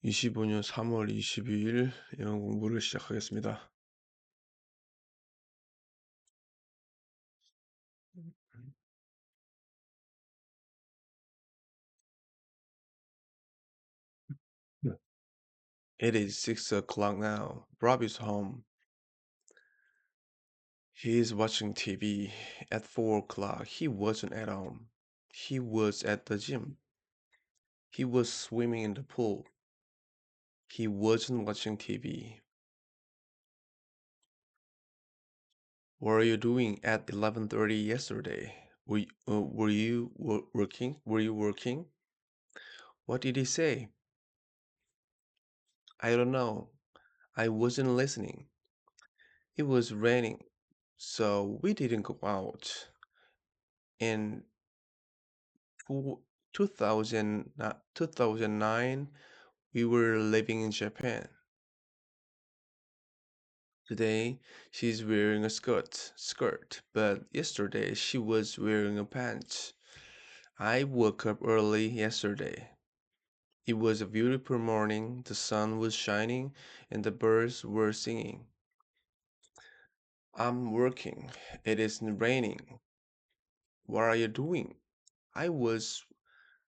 25년 3월 22일 영어 공부를 시작하겠습니다. 네. It is 6 o'clock now. Rob is home. He is watching TV. At 4 o'clock, he wasn't at home. He was at the gym. He was swimming in the pool. He wasn't watching TV. What are you doing at 11:30 yesterday? Were you working? Were you working? What did he say? I don't know. I wasn't listening. It was raining, so we didn't go out. In two- 2009, we were living in Japan. Today, she's wearing a skirt, but yesterday she was wearing a pants. I woke up early yesterday. It was a beautiful morning. The sun was shining and the birds were singing. I'm working. It isn't raining. What are you doing? I was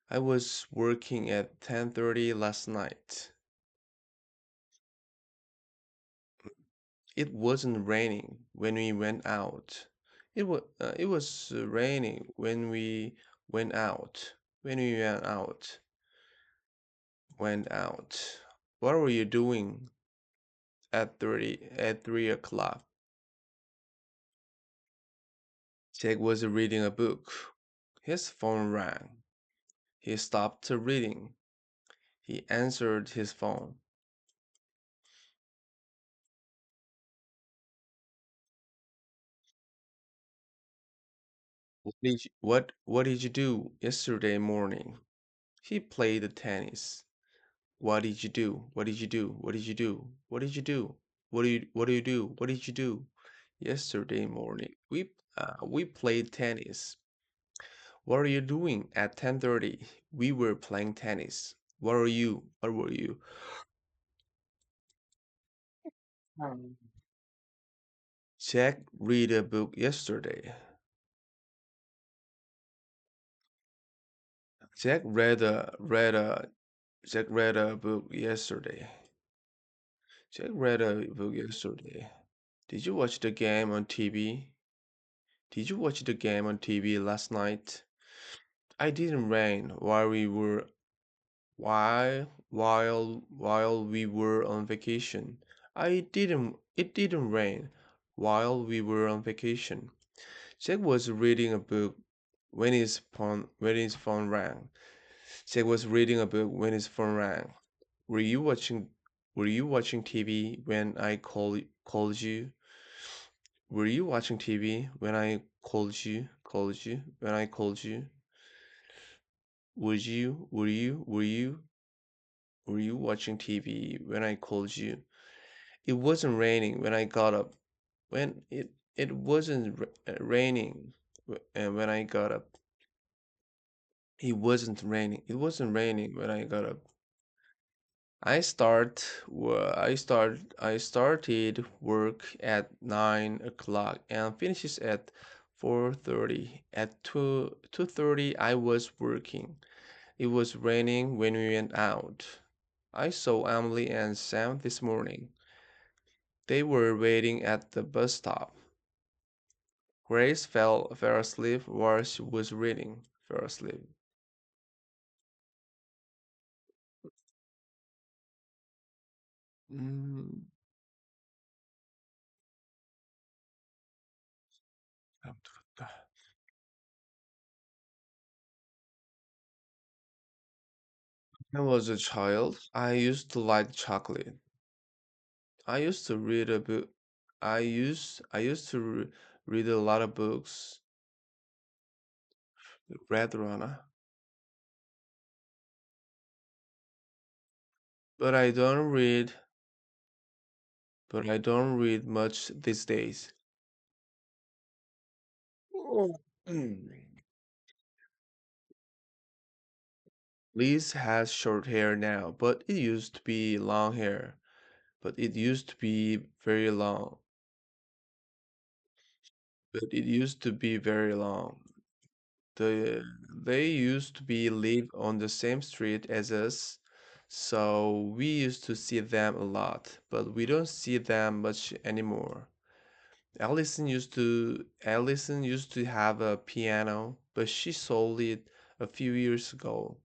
I was working at 10:30 last night. It wasn't raining when we went out. It was raining when we went out. When we went out. Went out. What were you doing at 3 o'clock? Jack was reading a book. His phone rang. He stopped reading. He answered his phone. What did you do yesterday morning? He played the tennis. What did you do? What did you do? What did you do? What did you do? What do you do? What did you do? Yesterday morning, we played tennis. What are you doing at 10:30? We were playing tennis. What are you? What were you? Jack read a book yesterday. Jack read a book yesterday. Jack read a book yesterday. Did you watch the game on TV? Did you watch the game on TV last night? I didn't rain while we were on vacation. It didn't rain while we were on vacation. Jack was reading a book when his phone rang. Jack was reading a book when his phone rang. Were you watching were you watching TV when I called you? Were you watching TV when I called you? Were you watching TV when I called you? It wasn't raining when I got up. When it wasn't raining when I got up. It wasn't raining when I got up. I started work at 9 o'clock and finishes at 4:30. At 2:30 I was working. It was raining when we went out. I saw Emily and Sam this morning. They were waiting at the bus stop. Grace fell asleep while she was reading. Fell asleep. 음, 잘 들었다. When I was a child, I used to like chocolate. I used to read a book. I used to read a lot of books. Read Rana, but I don't read. But I don't read much these days. Oh. Liz has short hair now, but it used to be long hair. But it used to be very long. But it used to be very long. They used to be live on the same street as us, so we used to see them a lot, but we don't see them much anymore. Allison used to have a piano, but she sold it a few years ago.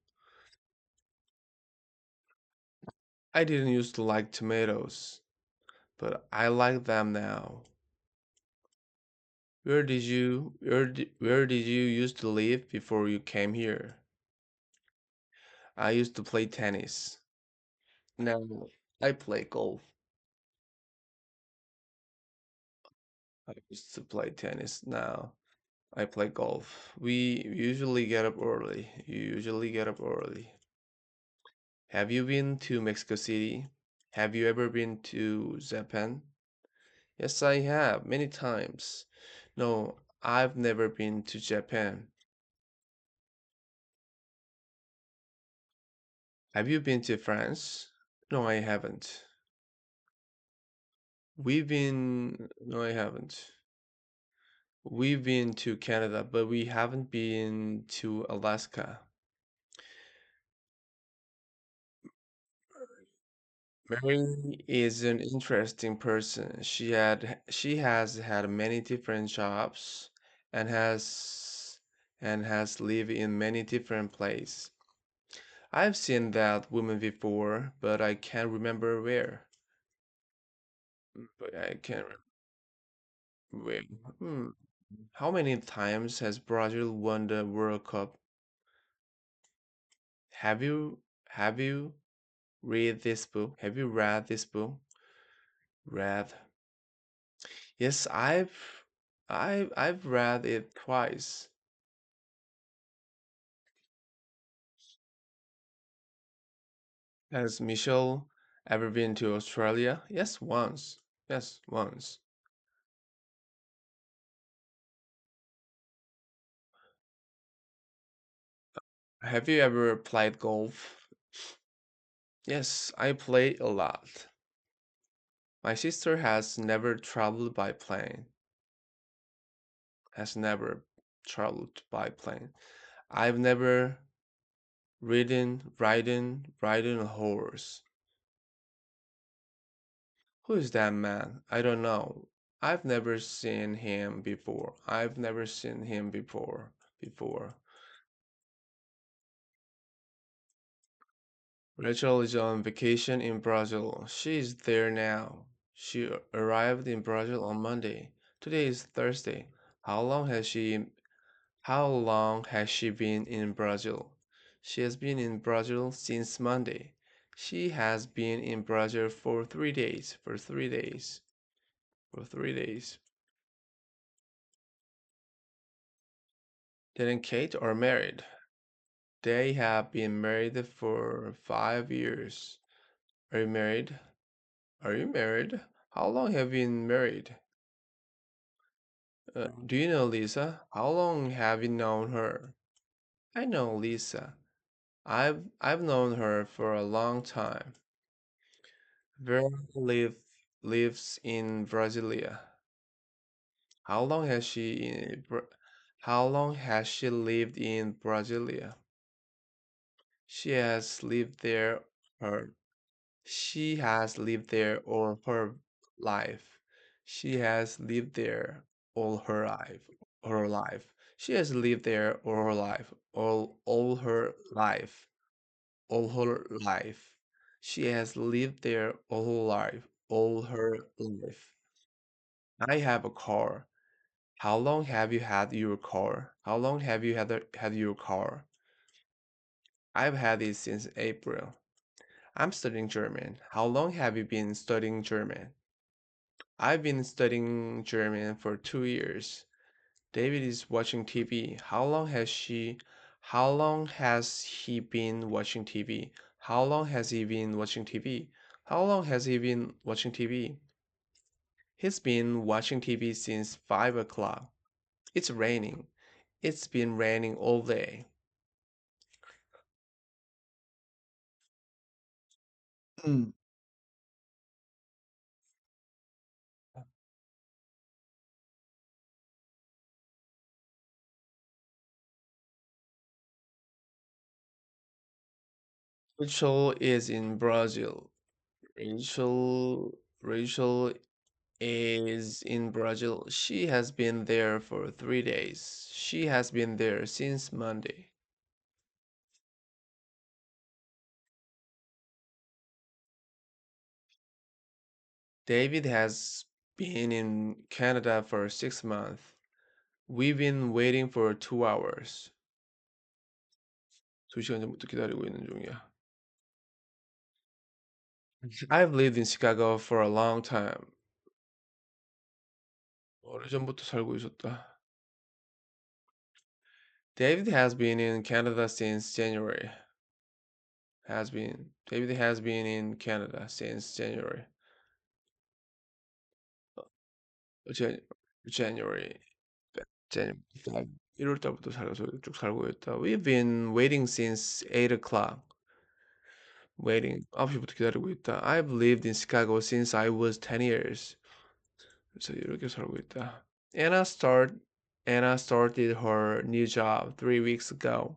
I didn't used to like tomatoes, but I like them now. Where did you used to live before you came here? I used to play tennis. Now I play golf. I used to play tennis. Now I play golf. We usually get up early. You usually get up early. Have you been to Mexico City? Have you ever been to Japan? Yes, I have, many times. No, I've never been to Japan. Have you been to France? No, I haven't. No, I haven't. We've been to Canada, but we haven't been to Alaska. Mary is an interesting person. She has had many different jobs and has lived in many different places. I've seen that woman before, but I can't remember where. But I can't remember where. Hmm. How many times has Brazil won the World Cup? Have you have you read this book? Have you read this book? Read. Yes, I've read it twice. Has Michelle ever been to Australia? Yes, once. Yes, once. Have you ever played golf? Yes, I play a lot. My sister has never traveled by plane. Has never traveled by plane. I've never ridden a horse. Who is that man? I don't know. I've never seen him before. I've never seen him before. Rachel is on vacation in Brazil. She is there now. She arrived in Brazil on Monday. Today is Thursday. How long has she how long has she been in Brazil? She has been in Brazil since Monday. She has been in Brazil for 3 days. For 3 days. For 3 days. Didn't Kate are married? They have been married for 5 years. Are you married? Are you married? How long have you been married? Do you know Lisa? How long have you known her? I know Lisa. I've known her for a long time. Vera lives in Brasilia. How long has she how long has she lived in Brasilia? She has lived there her She has lived there all her life. She has lived there all her life. Her life. She has lived there all her life. All her life. All her life. She has lived there all her life. All her life. I have a car. How long have you had your car? How long have you had your car? I've had it since April. I'm studying German. How long have you been studying German? I've been studying German for 2 years. David is watching TV. How long has he been watching TV? How long has he been watching TV? How long has he been watching TV? He's been watching TV since 5 o'clock. It's raining. It's been raining all day. Mm. Rachel is in Brazil. Rachel is in Brazil. She has been there for 3 days. She has been there since Monday. David has been in Canada for 6 months. We've been waiting for 2 hours. 2시간 전부터 기다리고 있는 중이야. I've lived in Chicago for a long time. 오래전부터 살고 있었다. David has been in Canada since January. David has been in Canada since January. 제, January. January. 1월 달부터 살아서 쭉 살고 있다. We've been waiting since 8 o'clock. Waiting. 9시부터 기다리고 있다. I've lived in Chicago since I was 10 years. 그래서 이렇게 살고 있다. Anna started her new job 3 weeks ago.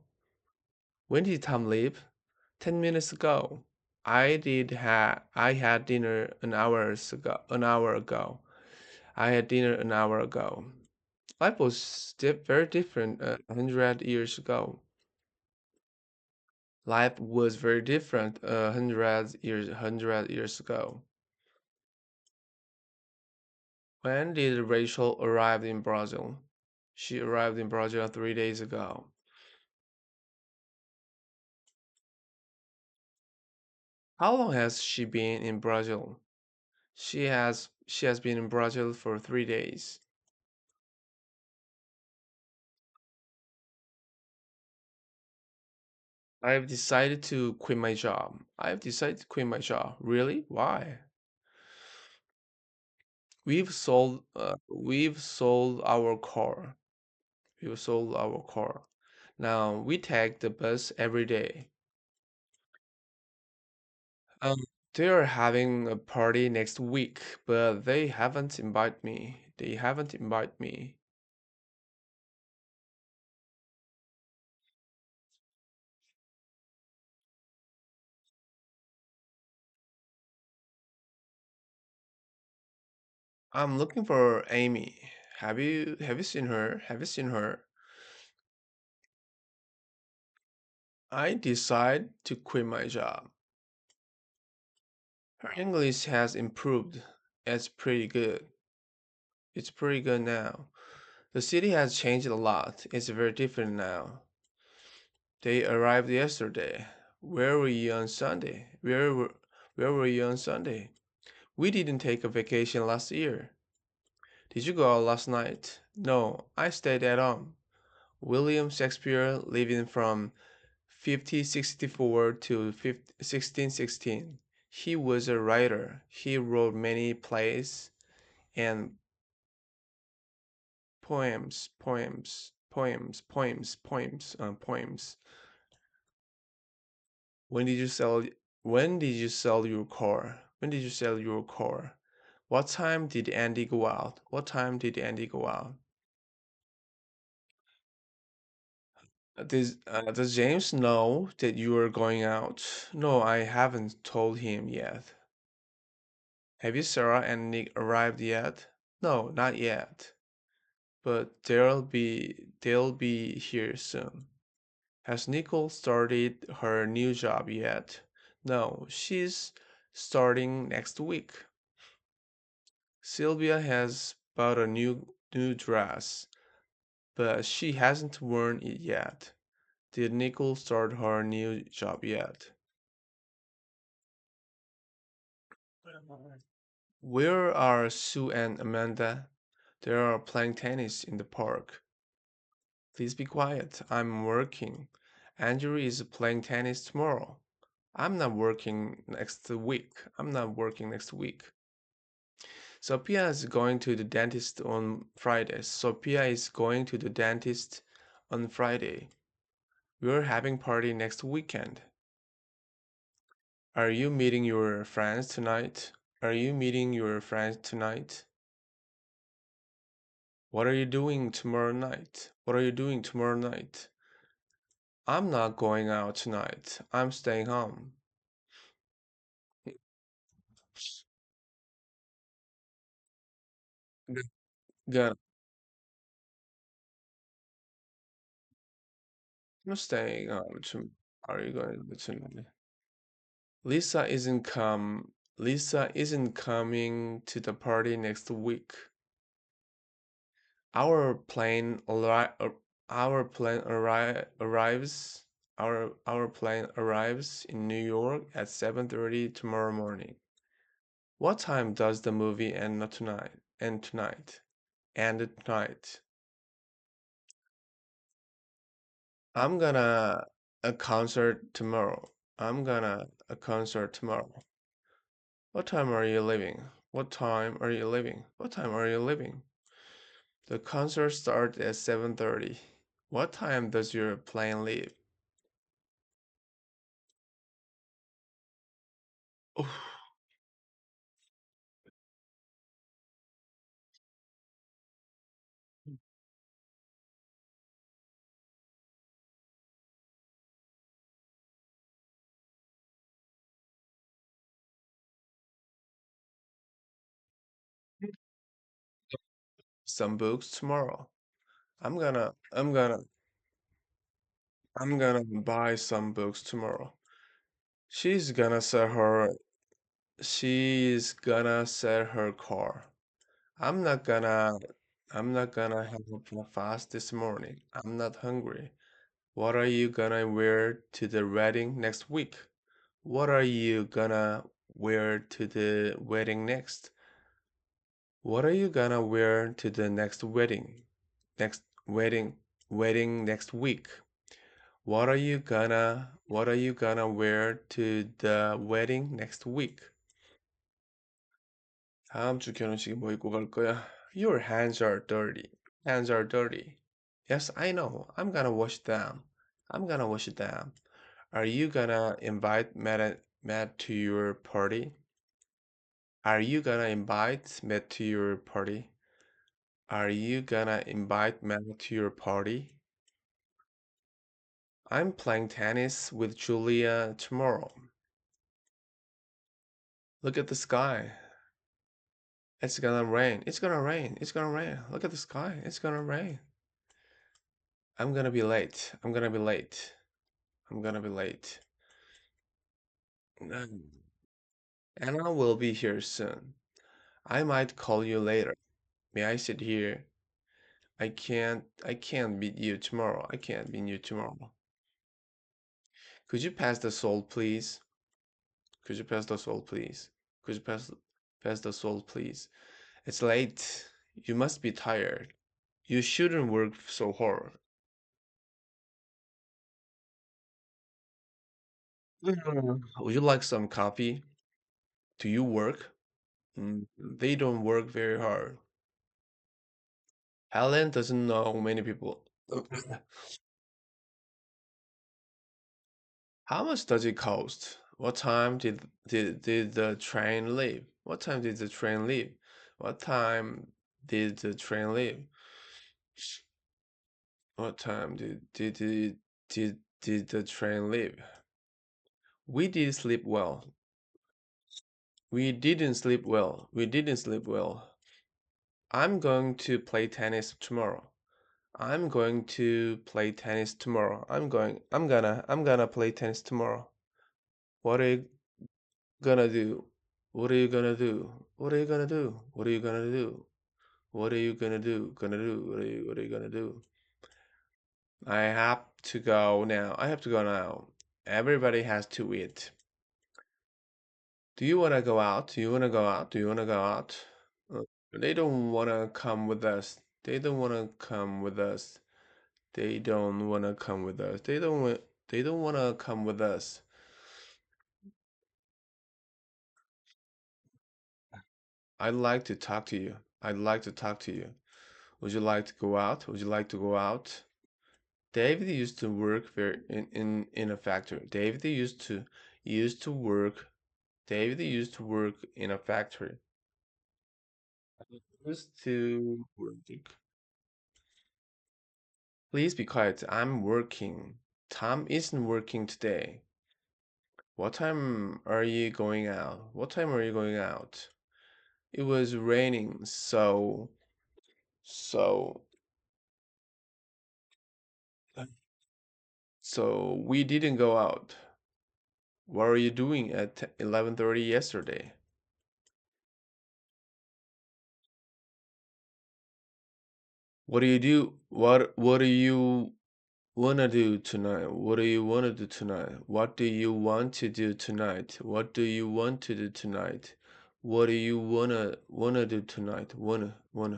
When did Tom leave? 10 minutes ago. I had dinner an hour ago. I had dinner an hour ago. Life was very different 100 years ago. Life was very different 100 years ago. When did Rachel arrive in Brazil? She arrived in Brazil 3 days ago. How long has she been in Brazil? She has been in Brazil for 3 days. I've decided to quit my job. I've decided to quit my job. Really? Why? We've sold our car. We've sold our car. Now we take the bus every day. Um, they are having a party next week, but they haven't invited me. They haven't invited me. I'm looking for Amy. Have you seen her? Have you seen her? I decide to quit my job. Her English has improved. It's pretty good. It's pretty good now. The city has changed a lot. It's very different now. They arrived yesterday. Where were you on Sunday? Where were you on Sunday? We didn't take a vacation last year. Did you go out last night? No, I stayed at home. William Shakespeare living from 1564 to 1616. He was a writer. He wrote many plays and poems. When did you sell when did you sell your car? When did you sell your car? What time did Andy go out? What time did Andy go out? Does James know that you are going out? No, I haven't told him yet. Have you Sarah and Nick arrived yet? No, not yet. But they'll be here soon. Has Nicole started her new job yet? No, she's starting next week. Sylvia has bought a new dress, but she hasn't worn it yet. Did Nicole start her new job yet? Where are Sue and Amanda? They are playing tennis in the park. Please be quiet. I'm working. Andrew is playing tennis tomorrow. I'm not working next week. I'm not working next week. Sophia is going to the dentist on Friday. Sophia is going to the dentist on Friday. We're having party next weekend. Are you meeting your friends tonight? Are you meeting your friends tonight? What are you doing tomorrow night? What are you doing tomorrow night? I'm not going out tonight. I'm staying home. Good. Good. I'm staying home. Are you going to tonight? Lisa isn't come. Lisa isn't coming to the party next week. Our plane arri- ar- our plane arrives. Our plane arrives in New York at 7:30 tomorrow morning. What time does the movie end tonight? End tonight. End tonight. I'm gonna a concert tomorrow. I'm gonna a concert tomorrow. What time are you leaving? What time are you leaving? What time are you leaving? The concert starts at 7:30. What time does your plane leave? Oh, some books tomorrow. I'm gonna buy some books tomorrow. She's gonna sell her she's gonna sell her car. I'm not gonna I'm not gonna have a breakfast this morning. I'm not hungry. What are you gonna wear to the wedding next week? What are you gonna wear to the wedding next? What are you gonna wear to the next wedding? Next wedding next week. What are you gonna wear to the wedding next week? 다음 주 결혼식에 뭐 입고 갈 거야? Your hands are dirty. Hands are dirty. Yes, I know. I'm gonna wash them. I'm gonna wash them. Are you gonna invite Matt to your party? Are you gonna invite Matt to your party? Are you gonna invite Matt to your party? I'm playing tennis with Julia tomorrow. Look at the sky. It's gonna rain. It's gonna rain. It's gonna rain. Look at the sky. It's gonna rain. I'm gonna be late. I'm gonna be late. I'm gonna be late. Anna will be here soon. I might call you later. May I sit here? I can't meet you tomorrow. I can't meet you tomorrow. Could you pass the salt, please? Could you pass the salt, please? Could you pass the salt, please? It's late. You must be tired. You shouldn't work so hard. Would you like some coffee? Do you work? They don't work very hard. Helen doesn't know many people. How much does it cost? What time did the train leave? What time did the train leave? What time did the train leave? What time did the train leave? We did sleep well. We didn't sleep well. We didn't sleep well. I'm going to play tennis tomorrow. I'm going to play tennis tomorrow. I'm gonna play tennis tomorrow. What are you gonna do? What are you gonna do? What are you gonna do? What are you gonna do? What are you gonna do? Gonna do? What are you gonna do? I have to go now. I have to go now. Everybody has to eat. Do you wanna go out? Do you wanna go out? Do you wanna go out? They don't wanna come with us. They don't wanna come with us. They don't wanna come with us. They don't wanna come with us. I'd like to talk to you. I'd like to talk to you. Would you like to go out? Would you like to go out? David used to work in a factory. David used to work. David used to work in a factory. Used to work. Please be quiet. I'm working. Tom isn't working today. What time are you going out? What time are you going out? It was raining, so so we didn't go out. What are you doing at 11:30 yesterday? What do you do? What do you wanna do tonight? What do you wanna do tonight? What do you want to do tonight? What do you want to do tonight? What do you wanna do tonight? Wanna. What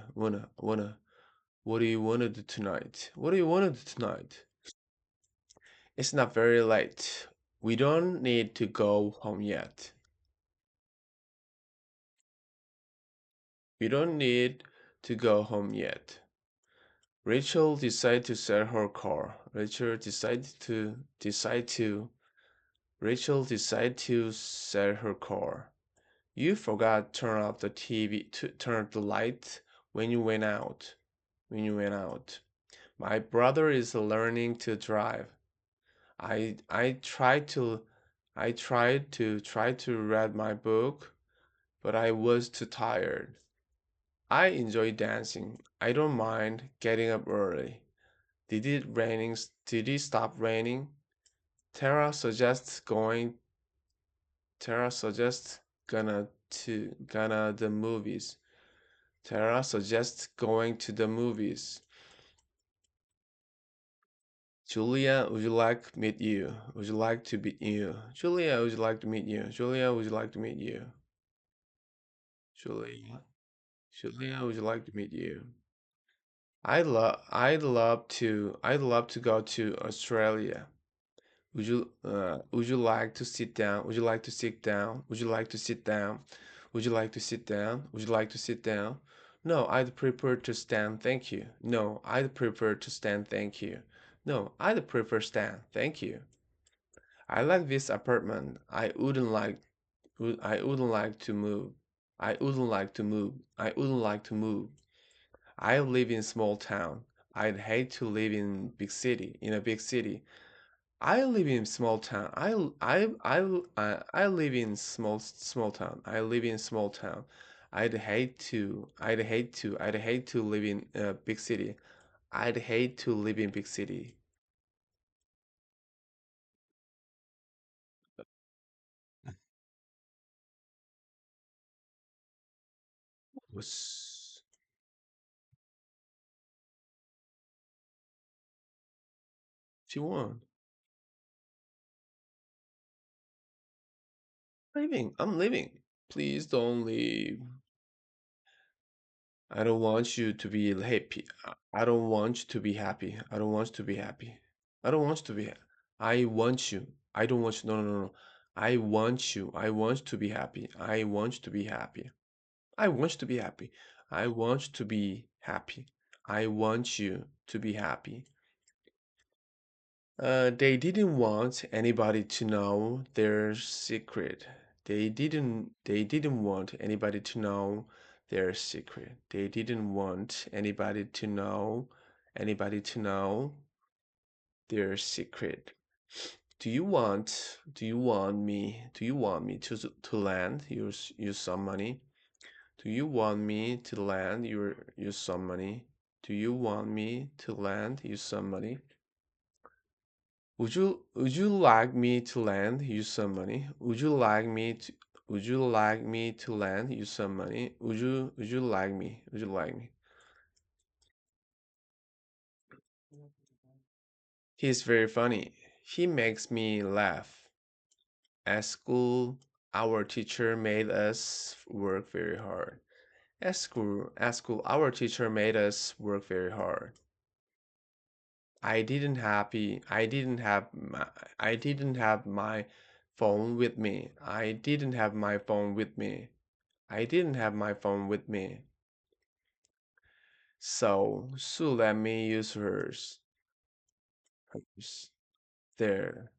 do you wanna do tonight? What do you wanna do tonight? It's not very late. We don't need to go home yet. We don't need to go home yet. Rachel decided to sell her car. Rachel decided to sell her car. You forgot to turn off the TV to turn the light when you went out. When you went out. My brother is learning to drive. I tried to try to read my book, but I was too tired. I enjoy dancing. I don't mind getting up early. Did it stop raining? Tara suggests going Tara suggests gonna the movies. Tara suggests going to the movies. Julia, would you like to meet you? Would you like to meet you? Julia, would you like to meet you? Julia, would you like to meet you? Julia, Julia, would you like to meet you? I'd love to go to Australia. Would you like to sit down? Would you like to sit down? Would you like to sit down? Would you like to sit down? Would you like to sit down? No, I'd prefer to stand, thank you. No, I'd prefer to stand, thank you. No, I'd prefer stand, thank you. I like this apartment. I wouldn't like to move. I wouldn't like to move. I wouldn't like to move. I live in small town. I'd hate to live in big city, in a big city. I live in small town. I live in small town. I live in small town. I'd hate to live in a big city. I'd hate to live in big city. Was 51. Leaving. I'm leaving. Please don't leave. I don't want you to be happy. I don't want you to be happy. I don't want you to be happy. I don't want you to be. I want you. I don't want you. No, no, no, no. I want you. I want you to be happy. I want you to be happy. I want you to be happy. I want you to be happy. I want you to be happy. They didn't want anybody to know their secret. They didn't want anybody to know their secret. They didn't want anybody to know their secret. Do you want me to lend you some money? Do you want me to lend you some money? Do you want me to lend you some money? Would you like me to lend you some money? Would you like me to lend you some money? Would you like me? He's very funny. He makes me laugh. At school, our teacher made us work very hard. At school, our teacher made us work very hard. I didn't have my phone with me. I didn't have my phone with me. I didn't have my phone with me. So Sue let me use hers. Hers. There.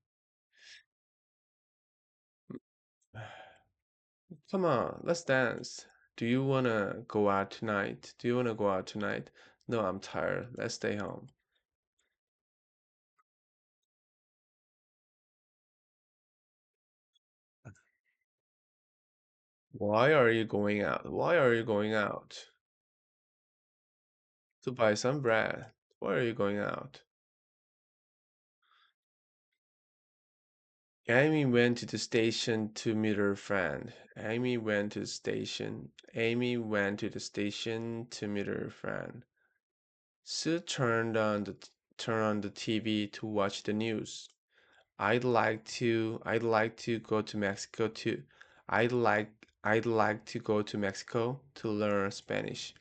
Come on, let's dance. Do you wanna go out tonight? Do you wanna go out tonight? No, I'm tired. Let's stay home. Why are you going out? Why are you going out? To buy some bread. Why are you going out? Amy went to the station to meet her friend. Amy went to the station. Amy went to the station to meet her friend. Sue turned on the TV to watch the news. I'd like to go to Mexico too. I'd like to go to Mexico to learn Spanish.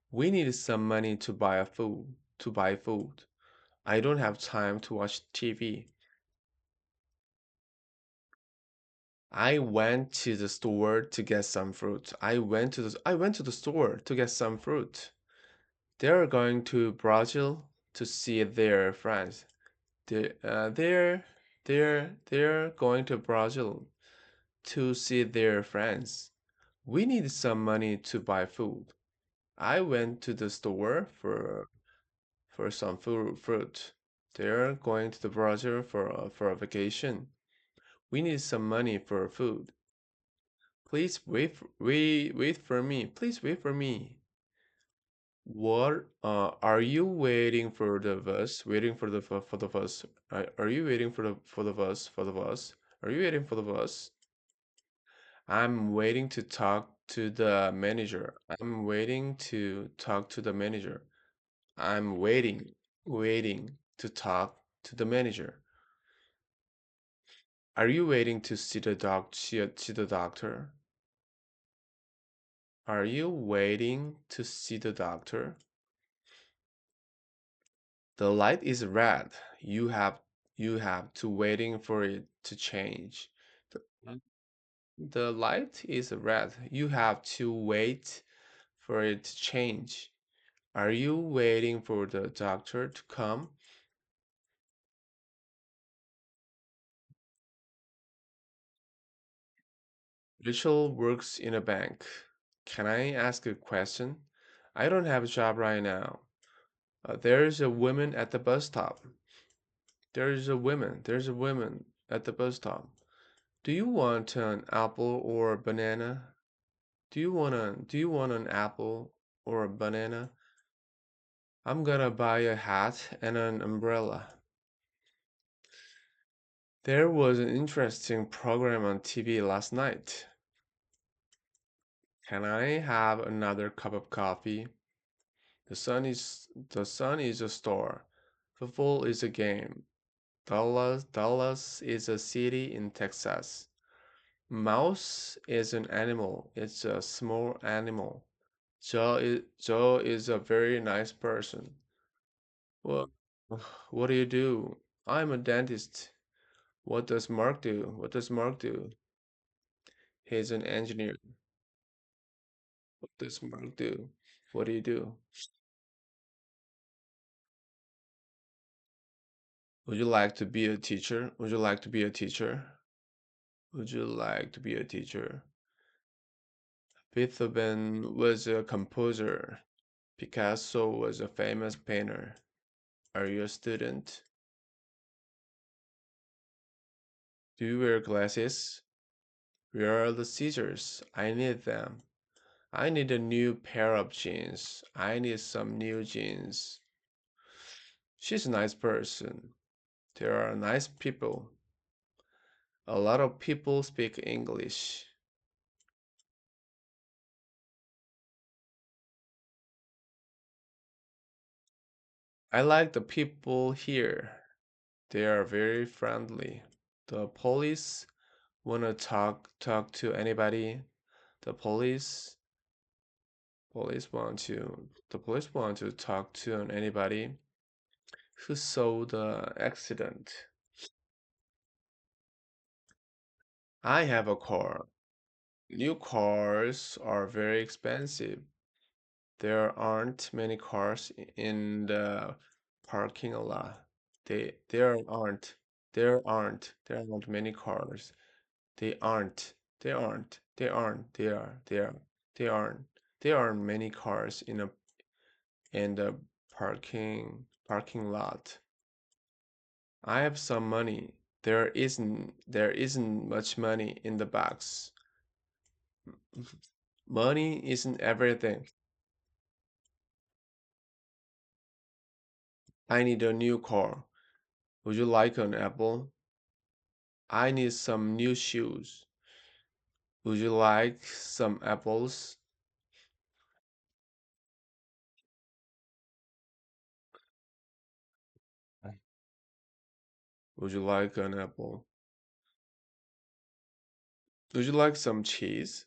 We need some money to buy food. I don't have time to watch TV. I went to the store to get some fruit. I went to the store to get some fruit. They're going to Brazil to see their friends. They they're going to Brazil to see their friends. We need some money to buy food. I went to the store for some fruit. They're going to the Brazil for a vacation. We need some money for food. Please wait for me. Please wait for me. What are you waiting for the bus? Waiting for the bus? Are you waiting for the bus for the bus? Are you waiting for the bus? I'm waiting to talk to the manager. I'm waiting to talk to the manager. I'm waiting to talk to the manager. Are you waiting to see the doctor? Are you waiting to see the doctor? The light is red. You have to waiting for it to change. The, the light is red. You have to wait for it to change. Are you waiting for the doctor to come? Rachel works in a bank. Can I ask a question? I don't have a job right now. There's a woman at the bus stop. There's a woman at the bus stop. Do you want an apple or a banana? Do you want an apple or a banana? I'm gonna buy a hat and an umbrella. There was an interesting program on TV last night. Can I have another cup of coffee? The sun is a star. Football is a game. Dallas is a city in Texas. Mouse is an animal. It's a small animal. Joe is a very nice person. Well, what do you do? I'm a dentist. What does Mark do? What does Mark do? He's an engineer. What does Mark do? What do you do? Would you like to be a teacher? Would you like to be a teacher? Would you like to be a teacher? Beethoven was a composer. Picasso was a famous painter. Are you a student? Do you wear glasses? Where are the scissors? I need them. I need a new pair of jeans. I need some new jeans. She's a nice person. There are nice people. A lot of people speak English. I like the people here. They are very friendly. The police wanna talk to anybody. The police want to talk to anybody who saw the accident. I have a car. New cars are very expensive. There aren't many cars in the parking lot. There aren't many cars. They aren't. There aren't. There aren't. There are. There are. There aren't. There aren't many cars in the parking lot. I have some money. There isn't much money in the box. Money isn't everything. I need a new car. Would you like an apple? I need some new shoes. Would you like some apples? Would you like an apple? Would you like some cheese?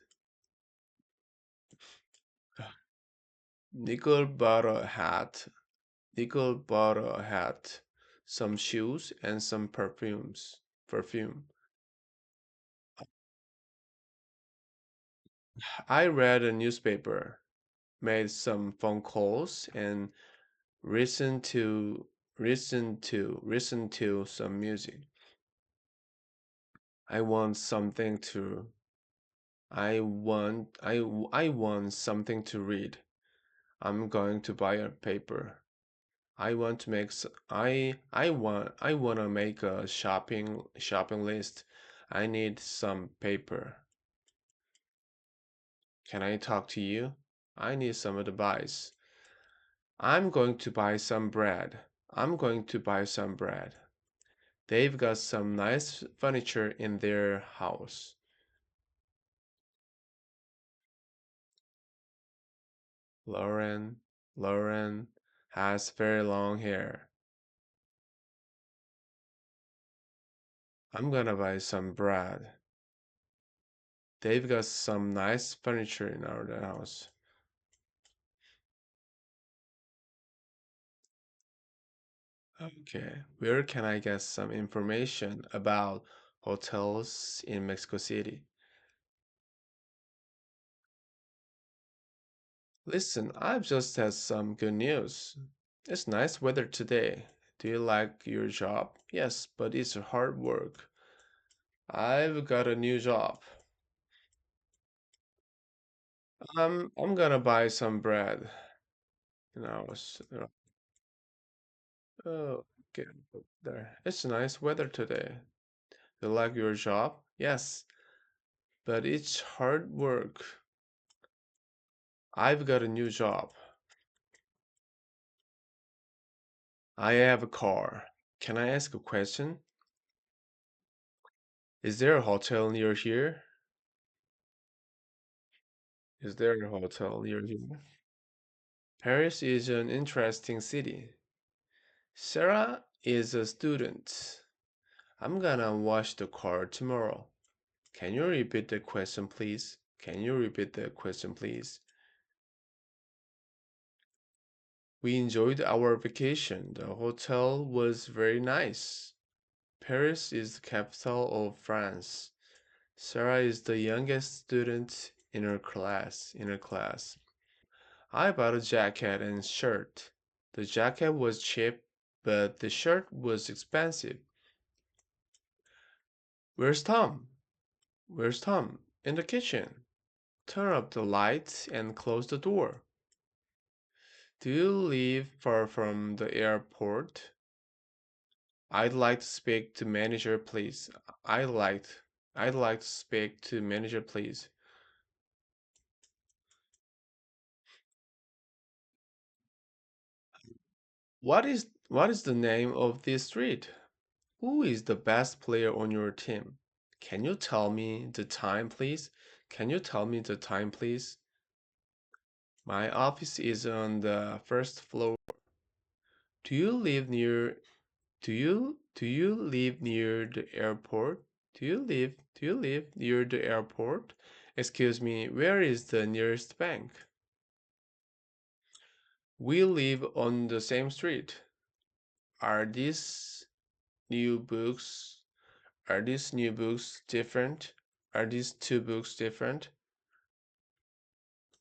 Nickel bought a hat. Nickel bought a hat, some shoes, and some perfumes. Perfume. I read a newspaper, made some phone calls, and listen to some music. I want something to I want something to read. I'm going to buy a paper. I want to make a shopping list. I need some paper. Can I talk to you? I need some advice. I'm going to buy some bread. I'm going to buy some bread. They've got some nice furniture in their house. Lauren, Lauren has very long hair. I'm gonna buy some bread. They've got some nice furniture in our house. Okay, where can I get some information about hotels in Mexico City? Listen, I've just had some good news. It's nice weather today. Do you like your job? Yes, but it's hard work. I've got a new job. I'm gonna buy some bread. Oh, get there. It's nice weather today. You like your job? Yes, but it's hard work. I've got a new job. I have a car. Can I ask a question? Is there a hotel near here? Is there a hotel near here? Paris is an interesting city. Sarah is a student. I'm gonna wash the car tomorrow. Can you repeat the question, please? Can you repeat the question, please? We enjoyed our vacation. The hotel was very nice. Paris is the capital of France. Sarah is the youngest student in her class. I bought a jacket and shirt. The jacket was cheap, but the shirt was expensive. Where's Tom? Where's Tom? In the kitchen. Turn up the lights and close the door. Do you live far from the airport? I'd like to speak to manager, please. I'd like I'd like to speak to manager, please. What is the name of this street? Who is the best player on your team? Can you tell me the time, please? Can you tell me the time, please? My office is on the first floor. Do you live near do you live near the airport? Do you live near the airport? Excuse me, where is the nearest bank? We live on the same street. Are these new books are these new books different? Are these two books different?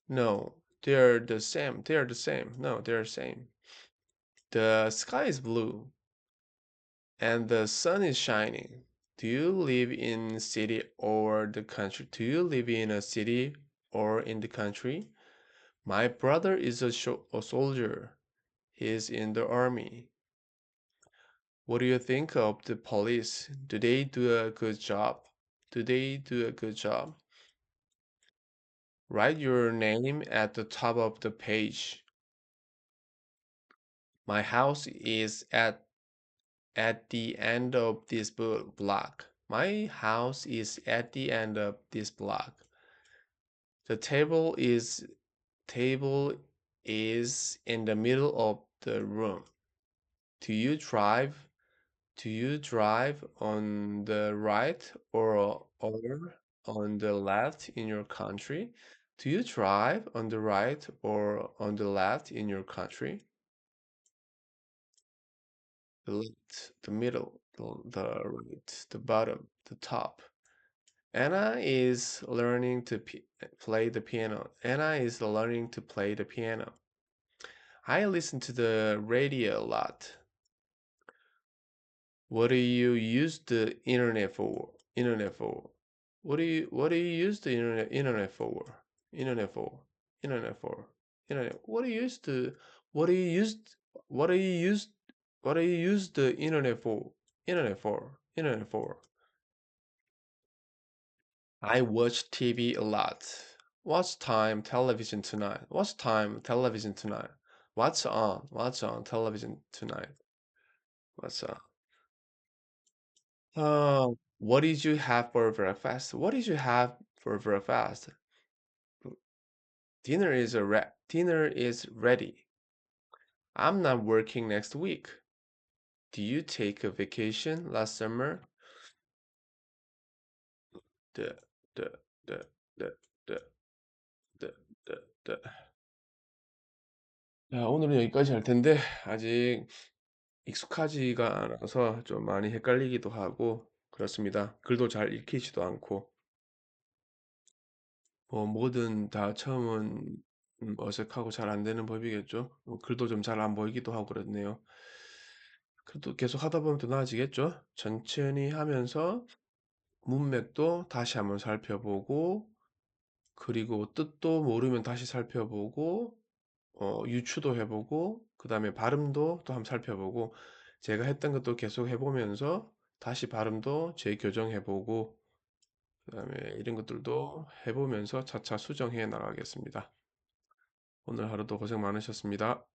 No, they're the same. They're the same. No, they're the same. The sky is blue and the sun is shining. Do you live in city or the country? Do you live in a city or in the country? My brother is a soldier. He is in the army. What do you think of the police? Do they do a good job? Do they do a good job? Write your name at the top of the page. My house is at the end of this block. My house is at the end of this block. The table is in the middle of the room. Do you drive? Do you drive on the right or on the left in your country? Do you drive on the right or on the left in your country? The left, the middle, the right, the bottom, the top. Anna is learning to play the piano. Anna is learning to play the piano. I listen to the radio a lot. What do you use the internet for? Internet for? What do you use the internet for? Internet for? Internet for? Internet. What do you use what do you use what do you use the internet for? Internet for? Internet for? I watch TV a lot. What's time television tonight? What's time television tonight? What's on? What's on television tonight? What's on? What did you have for breakfast? What did you have for breakfast? Dinner is ready. I'm not working next week. Do you take a vacation last summer? The the the the the the the 자, 오늘은 여기까지 할 텐데 아직 익숙하지가 않아서 좀 많이 헷갈리기도 하고 그렇습니다. 글도 잘 읽히지도 않고 뭐 뭐든 다 처음은 어색하고 잘 안 되는 법이겠죠. 글도 좀 잘 안 보이기도 하고 그렇네요. 그래도 계속 하다 보면 더 나아지겠죠. 천천히 하면서 문맥도 다시 한번 살펴보고 그리고 뜻도 모르면 다시 살펴보고 유추도 해보고 그다음에 발음도 또 한번 살펴보고 제가 했던 것도 계속 해보면서 다시 발음도 재교정해보고 그다음에 이런 것들도 해보면서 차차 수정해 나가겠습니다. 오늘 하루도 고생 많으셨습니다.